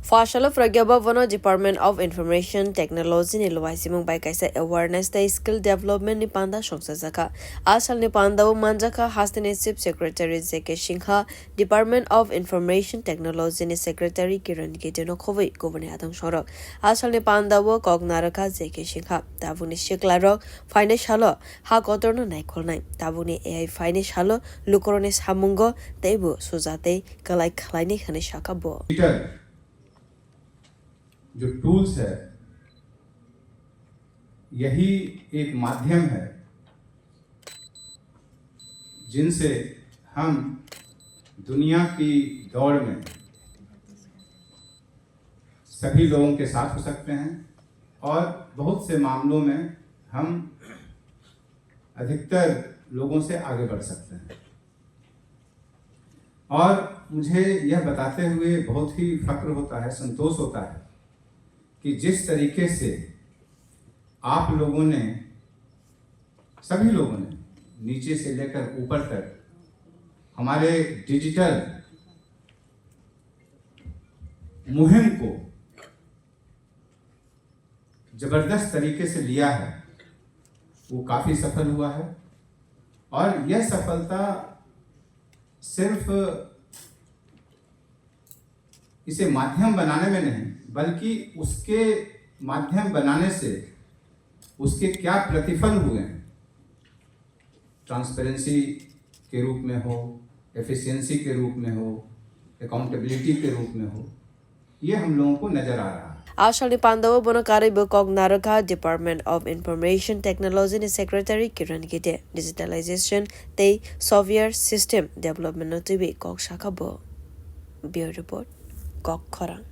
Phasalo Pragga bhavan Department of Information Technology ni luajimung by kaisa awareness day skill development ni panda songchajakha Asalni panda manjakha Haste ni Chief Secretary Singha Department of Information Technology ni Secretary Kiran Gitty no khobui kubuni adongrok Asalni panda kognaraka Singha tabuni shiklarok financial ha kotorno naikolnai tabuni ai financial lukorone samungo teibu sujate kalai khlaini khani shakabo जो tools है यही एक माध्यम है जिनसे हम दुनिया की दौड़ में सभी लोगों के साथ हो सकते हैं और बहुत से मामलों में हम अधिकतर लोगों से आगे बढ़ सकते हैं। और मुझे यह बताते हुए बहुत ही फक्र होता है, संतोष होता है कि जिस तरीके से आप लोगों ने, सभी लोगों ने नीचे से लेकर ऊपर तक हमारे डिजिटल मुहिम को जबरदस्त तरीके से लिया है, वो काफी सफल हुआ है। और यह सफलता सिर्फ इसे माध्यम बनाने में नहीं, बल्कि उसके माध्यम बनाने से उसके क्या प्रतिफल हुए हैं, ट्रांसपेरेंसी के रूप में हो, एफिशिएंसी के रूप में हो, अकाउंटेबिलिटी के रूप में हो, ये हम लोगों को नजर आ रहा है। Asalni panda bonakari kognaraka Department of Information Technology ni Secretary Kiran Gitty digitalization te software system development no tibi kok shakabo. Bureau report kok khorang